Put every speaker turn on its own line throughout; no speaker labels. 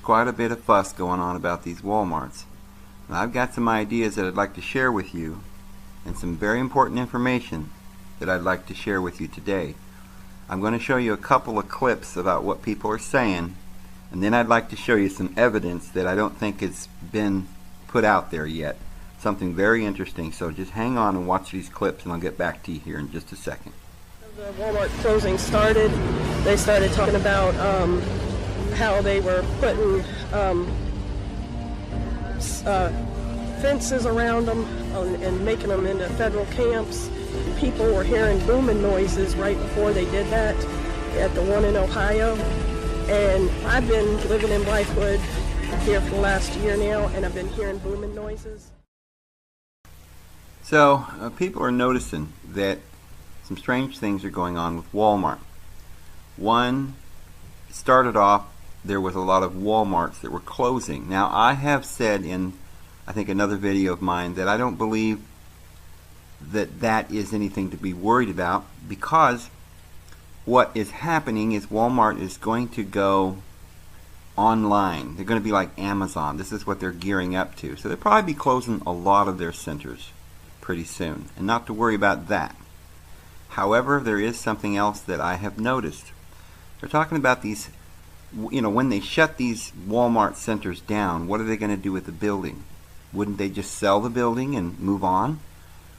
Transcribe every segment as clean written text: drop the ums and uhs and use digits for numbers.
quite a bit of fuss going on about these Walmarts. And I've got some ideas that I'd like to share with you, and some very important information that I'd like to share with you today. I'm going to show you a couple of clips about what people are saying, and then I'd like to show you some evidence that I don't think has been put out there yet. Something very interesting, so just hang on and watch these clips and I'll get back to you here in just a second.
The Walmart closing started, they started talking about how they were putting fences around them and making them into federal camps. People were hearing booming noises right before they did that at the one in Ohio. And I've been living in Blythewood here for the last year now, and I've been hearing booming noises.
So people are noticing that some strange things are going on with Walmart. One, it started off, there was a lot of Walmarts that were closing. Now, I have said in, I think, another video of mine that I don't believe that that is anything to be worried about, because what is happening is Walmart is going to go online. They're going to be like Amazon. This is what they're gearing up to. So they'll probably be closing a lot of their centers pretty soon, and not to worry about that. However, there is something else that I have noticed. They're talking about these, when they shut these Walmart centers down, what are they going to do with the building? Wouldn't they just sell the building and move on?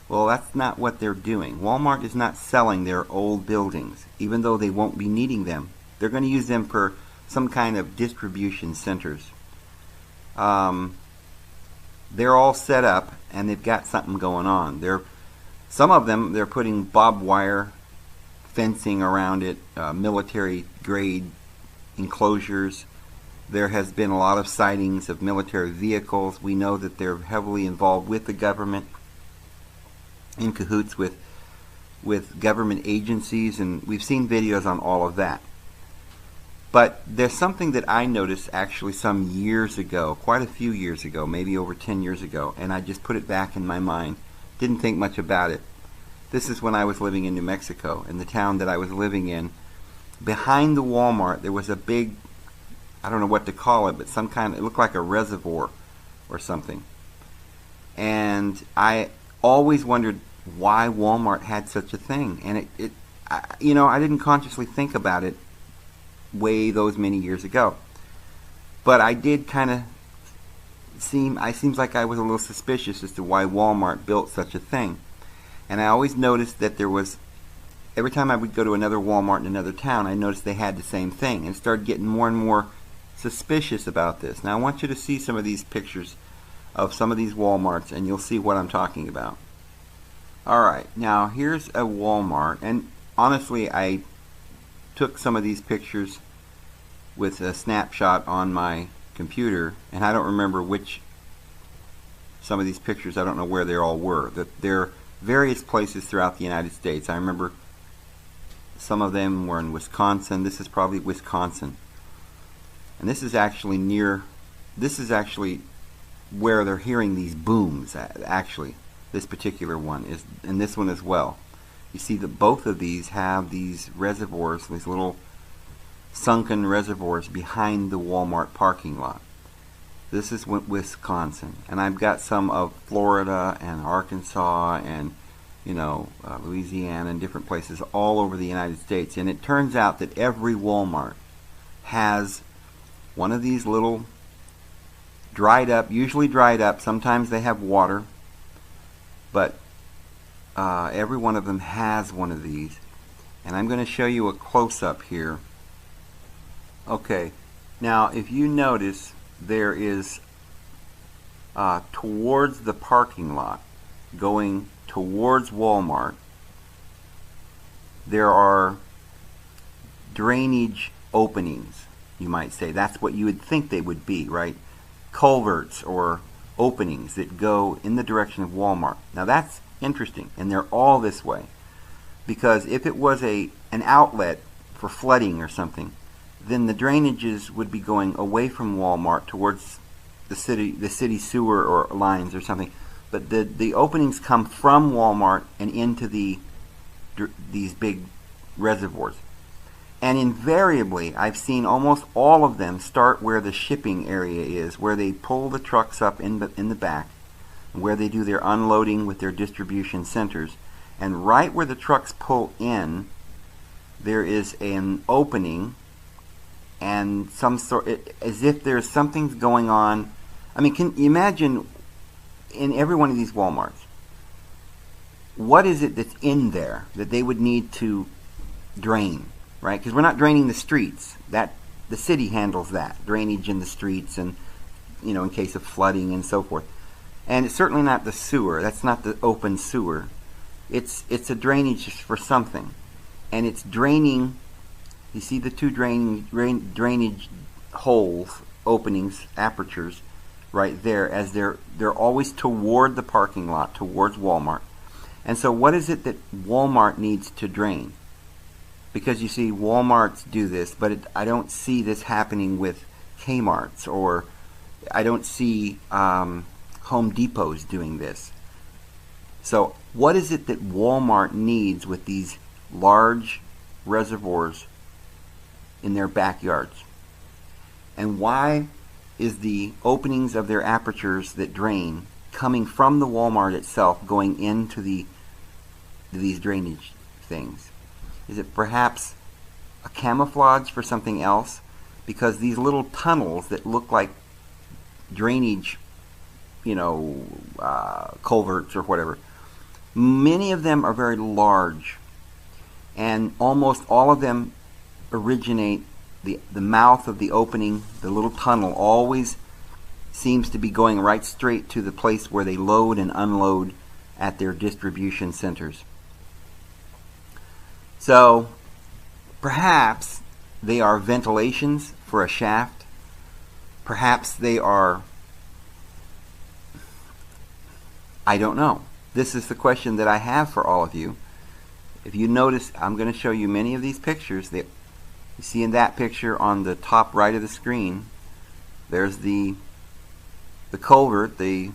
Well, that's not what they're doing. Walmart is not selling their old buildings, even though they won't be needing them. They're going to use them for some kind of distribution centers. They're all set up and they've got something going on. Some of them, they're putting barbed wire fencing around it, military grade enclosures. There has been a lot of sightings of military vehicles. We know that they're heavily involved with the government, in cahoots with government agencies, and we've seen videos on all of that. But there's something that I noticed actually some years ago, quite a few years ago, maybe over 10 years ago, and I just put it back in my mind. Didn't think much about it. This is when I was living in New Mexico, in the town that I was living in. Behind the Walmart there was a big, I don't know what to call it, but some kind, it looked like a reservoir or something. And I always wondered why Walmart had such a thing, and I didn't consciously think about it way those many years ago, but I did kind of seems like I was a little suspicious as to why Walmart built such a thing. And I always noticed that there was, every time I would go to another Walmart in another town, I noticed they had the same thing, and started getting more and more suspicious about this. Now I want you to see some of these pictures of some of these Walmarts, and you'll see what I'm talking about. Alright, now here's a Walmart, and honestly I took some of these pictures with a snapshot on my computer, and I don't remember which, some of these pictures, I don't know where they all were. They're various places throughout the United States. I remember some of them were in Wisconsin. This is probably Wisconsin. And this is actually where they're hearing these booms, actually. This particular one is, and this one as well. You see that both of these have these reservoirs, these little sunken reservoirs behind the Walmart parking lot. This is Wisconsin, and I've got some of Florida and Arkansas and Louisiana and different places all over the United States. And it turns out that every Walmart has one of these little dried up, usually dried up, sometimes they have water, but every one of them has one of these. And I'm going to show you a close-up here. Okay, now if you notice, there is towards the parking lot, going towards Walmart, there are drainage openings, you might say. That's what you would think they would be, right? Culverts or openings that go in the direction of Walmart. Now that's interesting, and they're all this way, because if it was an outlet for flooding or something, then the drainages would be going away from Walmart towards the city sewer or lines or something. But the openings come from Walmart and into these big reservoirs. And invariably, I've seen almost all of them start where the shipping area is, where they pull the trucks up in the back, where they do their unloading with their distribution centers. And right where the trucks pull in, there is an opening and some sort, as if there's something going on. I mean, can you imagine in every one of these Walmarts, what is it that's in there that they would need to drain, right? Because we're not draining the streets. That the city handles that, drainage in the streets and, you know, in case of flooding and so forth. And it's certainly not the sewer. That's not the open sewer. It's a drainage for something. And it's draining. You see the two drainage holes, openings, apertures, right there, as they're always toward the parking lot, towards Walmart. And so what is it that Walmart needs to drain? Because you see, Walmarts do this, but I don't see this happening with Kmart's, or I don't see Home Depot's doing this. So what is it that Walmart needs with these large reservoirs in their backyards? And why is the openings of their apertures that drain coming from the Walmart itself, going into these drainage things? Is it perhaps a camouflage for something else? Because these little tunnels that look like drainage, you know, culverts or whatever, many of them are very large, and almost all of them originate, the mouth of the opening, the little tunnel, always seems to be going right straight to the place where they load and unload at their distribution centers. So perhaps they are ventilations for a shaft. Perhaps they are, I don't know. This is the question that I have for all of you. If you notice, I'm going to show you many of these pictures. You see in that picture on the top right of the screen, there's the culvert, the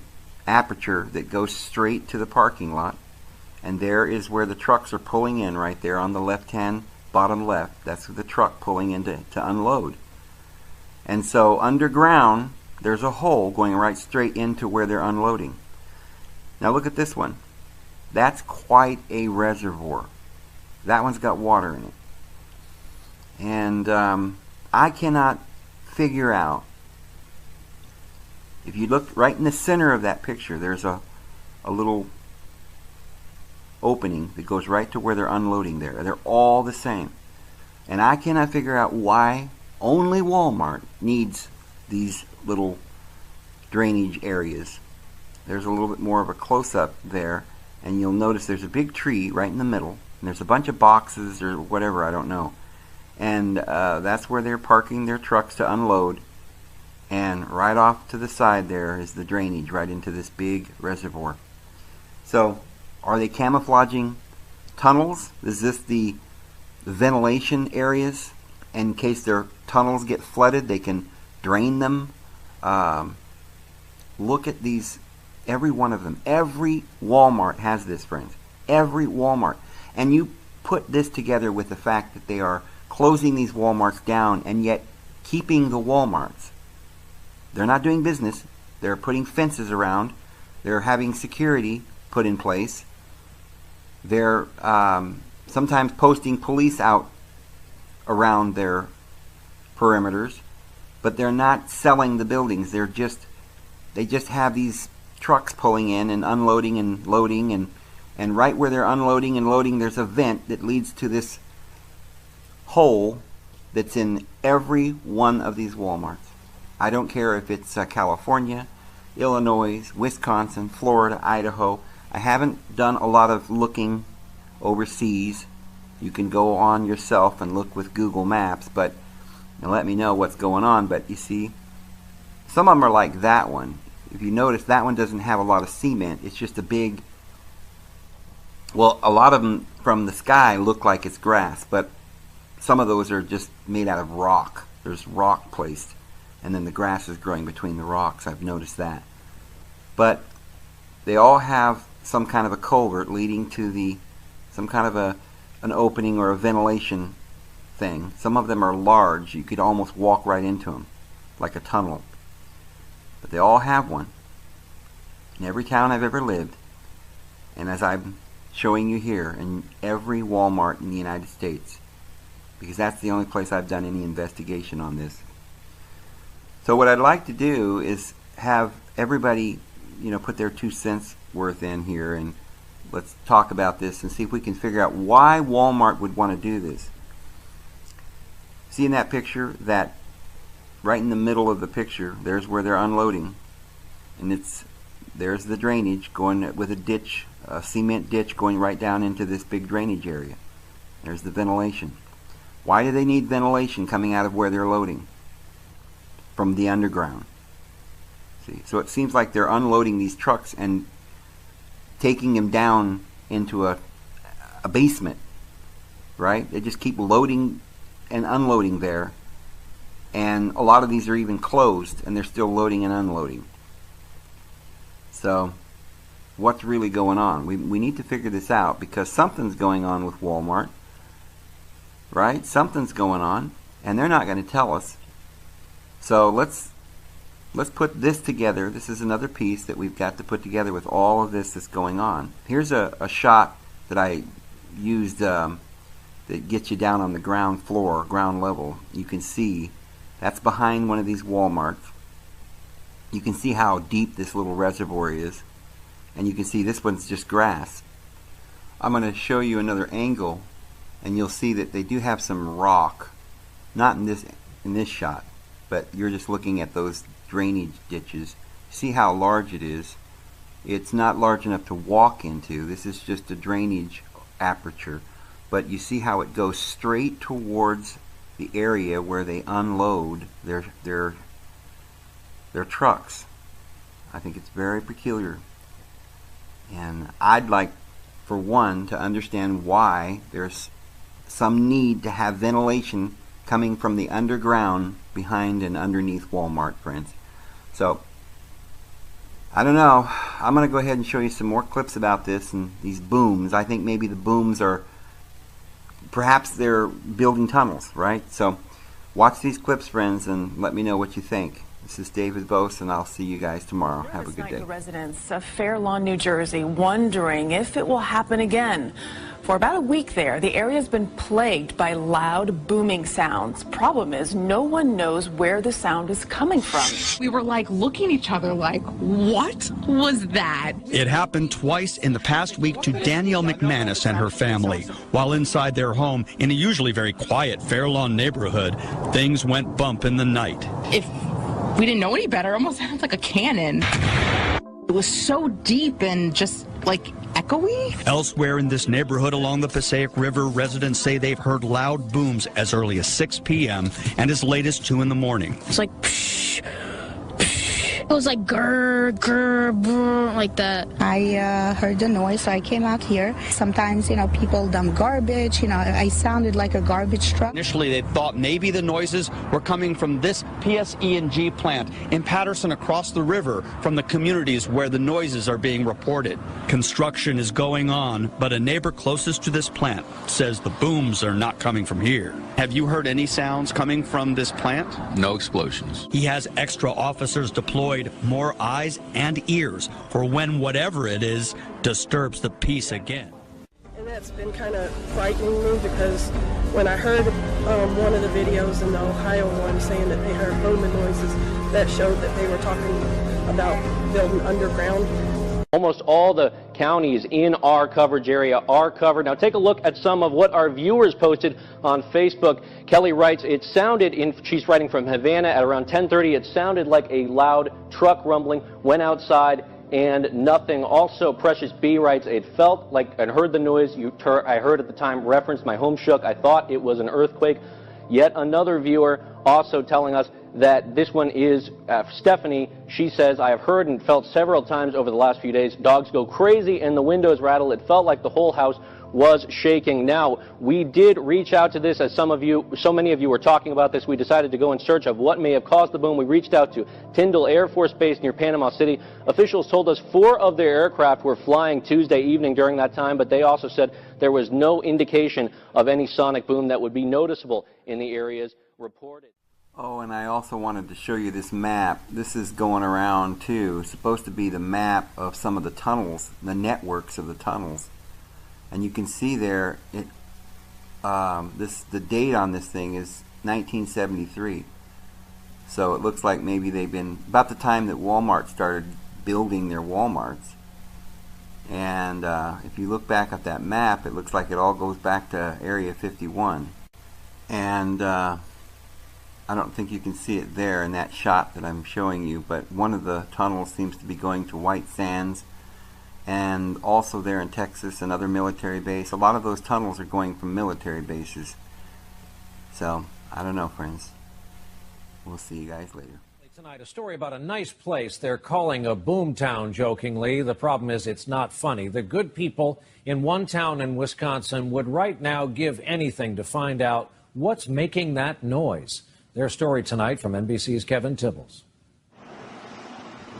aperture that goes straight to the parking lot. And there is where the trucks are pulling in, right there on the left-hand bottom left. That's the truck pulling in to unload. And so underground, there's a hole going right straight into where they're unloading. Now look at this one. That's quite a reservoir. That one's got water in it. And I cannot figure out, if you look right in the center of that picture, there's a little opening that goes right to where they're unloading there. They're all the same. And I cannot figure out why only Walmart needs these little drainage areas. There's a little bit more of a close-up there, and you'll notice there's a big tree right in the middle, and there's a bunch of boxes or whatever, I don't know. And that's where they're parking their trucks to unload. And right off to the side there is the drainage right into this big reservoir. So are they camouflaging tunnels? Is this the ventilation areas? In case their tunnels get flooded, they can drain them. Look at these, every one of them. Every Walmart has this, friends. Every Walmart. And you put this together with the fact that they are closing these Walmarts down and yet keeping the Walmarts. They're not doing business. They're putting fences around. They're having security put in place. They're sometimes posting police out around their perimeters, but they're not selling the buildings. They just have these trucks pulling in and unloading and loading, and right where they're unloading and loading, there's a vent that leads to this hole that's in every one of these Walmarts. I don't care if it's California, Illinois, Wisconsin, Florida, Idaho. I haven't done a lot of looking overseas. You can go on yourself and look with Google Maps, but and let me know what's going on. But you see, some of them are like that one. If you notice, that one doesn't have a lot of cement. It's just a big, well, a lot of them from the sky look like it's grass, but some of those are just made out of rock. There's rock placed, and then the grass is growing between the rocks. I've noticed that. But they all have some kind of a culvert leading to some kind of an opening or a ventilation thing. Some of them are large. You could almost walk right into them, like a tunnel. But they all have one. In every town I've ever lived, and as I'm showing you here, in every Walmart in the United States, because that's the only place I've done any investigation on this. So what I'd like to do is have everybody, put their 2 cents worth in here, and let's talk about this and see if we can figure out why Walmart would want to do this. See in that picture, that right in the middle of the picture, there's where they're unloading, and there's the drainage going with a ditch, a cement ditch going right down into this big drainage area. There's the ventilation. Why do they need ventilation coming out of where they're loading? From the underground. See, so it seems like they're unloading these trucks and taking them down into a basement, right? They just keep loading and unloading there, and a lot of these are even closed and they're still loading and unloading. So what's really going on? We need to figure this out, because something's going on with Walmart, right? Something's going on, and they're not going to tell us. So let's put this together. This is another piece that we've got to put together with all of this that's going on. Here's a shot that I used that gets you down on the ground floor, ground level. You can see that's behind one of these Walmarts. You can see how deep this little reservoir is, and you can see this one's just grass. I'm going to show you another angle, and you'll see that they do have some rock, not in this shot, but you're just looking at those drainage ditches. See how large it is. It's not large enough to walk into. This is just a drainage aperture, but you see how it goes straight towards the area where they unload their trucks. I think it's very peculiar, and I'd like, for one, to understand why there's some need to have ventilation coming from the underground behind and underneath Walmart, friends. So I don't know. I'm going to go ahead and show you some more clips about this and these booms. I think maybe the booms are, perhaps they're building tunnels, right? So watch these clips, friends, and let me know what you think. This is David Bose, and I'll see you guys tomorrow. Have a good day.
Residents of Fair Lawn, New Jersey, wondering if it will happen again. For about a week there, the area has been plagued by loud booming sounds. Problem is, no one knows where the sound is coming from.
We were like looking at each other like, what was that?
It happened twice in the past week to Danielle McManus and her family. While inside their home in a usually very quiet Fair Lawn neighborhood, things went bump in the night.
If we didn't know any better, it almost sounds like a cannon. It was so deep and just like echoey.
Elsewhere in this neighborhood along the Passaic River, residents say they've heard loud booms as early as 6 p.m. and as late as 2 in the morning.
It's like psh, psh. It was like grr, grr, brr, like that.
I heard the noise, so I came out here. Sometimes, people dump garbage. I sounded like a garbage truck.
Initially, they thought maybe the noises were coming from this PSE&G plant in Patterson across the river from the communities where the noises are being reported. Construction is going on, but a neighbor closest to this plant says the booms are not coming from here. Have you heard any sounds coming from this plant?
No explosions.
He has extra officers deployed, more eyes and ears for when whatever it is disturbs the peace again.
And that's been kind of frightening me, because when I heard one of the videos in the Ohio one saying that they heard booming noises, that showed that they were talking about building underground.
Almost all the counties in our coverage area are covered. Now take a look at some of what our viewers posted on Facebook. Kelly writes, she's writing from Havana at around 10:30, it sounded like a loud truck rumbling, went outside and nothing. Also, Precious B writes, it felt like I heard the noise I heard at the time, referenced my home shook. I thought it was an earthquake. Yet another viewer also telling us that this one is Stephanie. She says, I have heard and felt several times over the last few days, dogs go crazy and the windows rattle. It felt like the whole house was shaking. Now, we did reach out to this, as so many of you were talking about this. We decided to go in search of what may have caused the boom. We reached out to Tyndall Air Force Base near Panama City. Officials told us 4 of their aircraft were flying Tuesday evening during that time, but they also said there was no indication of any sonic boom that would be noticeable in the areas reported.
Oh, and I also wanted to show you this map. This is going around too. It's supposed to be the map of some of the tunnels, the networks of the tunnels. And you can see there, the date on this thing is 1973. So it looks like maybe they've been about the time that Walmart started building their Walmarts. And if you look back at that map, it looks like it all goes back to Area 51. And I don't think you can see it there in that shot that I'm showing you, but one of the tunnels seems to be going to White Sands, and also there in Texas, another military base. A lot of those tunnels are going from military bases. So, I don't know, friends. We'll see you guys later.
Tonight, a story about a nice place they're calling a boom town, jokingly. The problem is it's not funny. The good people in one town in Wisconsin would right now give anything to find out what's making that noise. Their story tonight from NBC's Kevin Tibbles.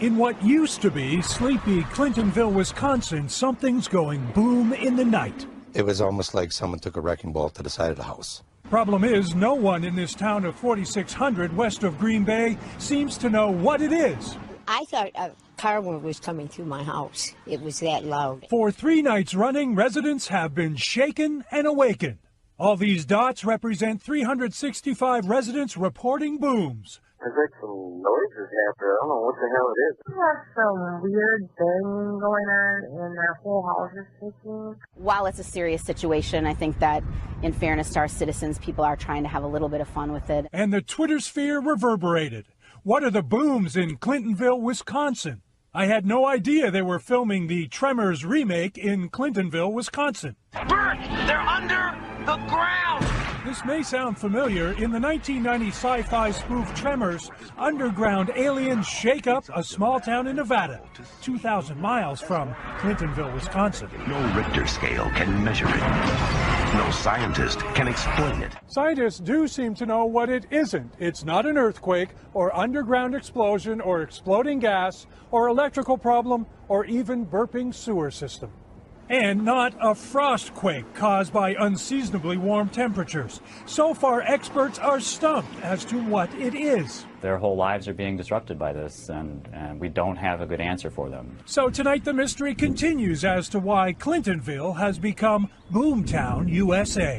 In what used to be sleepy Clintonville, Wisconsin, something's going boom in the night.
It was almost like someone took a wrecking ball to the side of the house.
Problem is, no one in this town of 4,600 west of Green Bay seems to know what it is.
I thought a car was coming through my house. It was that loud.
For 3 nights running, residents have been shaken and awakened. All these dots represent 365 residents reporting booms.
There's like some noises after. I don't know what the hell it is.
There's some weird banging going on, and their whole house is shaking.
While it's a serious situation, I think that in fairness to our citizens, people are trying to have a little bit of fun with it.
And the Twitter sphere reverberated. What are the booms in Clintonville, Wisconsin? I had no idea they were filming the Tremors remake in Clintonville, Wisconsin.
Bert, they're under the ground!
This may sound familiar. In the 1990 sci-fi spoof Tremors, underground aliens shake up a small town in Nevada, 2,000 miles from Clintonville, Wisconsin.
No Richter scale can measure it. No scientist can explain it.
Scientists do seem to know what it isn't. It's not an earthquake, or underground explosion, or exploding gas, or electrical problem, or even burping sewer system. And not a frost quake caused by unseasonably warm temperatures. So far, experts are stumped as to what it is.
Their whole lives are being disrupted by this, and we don't have a good answer for them.
So tonight the mystery continues as to why Clintonville has become Boomtown, USA.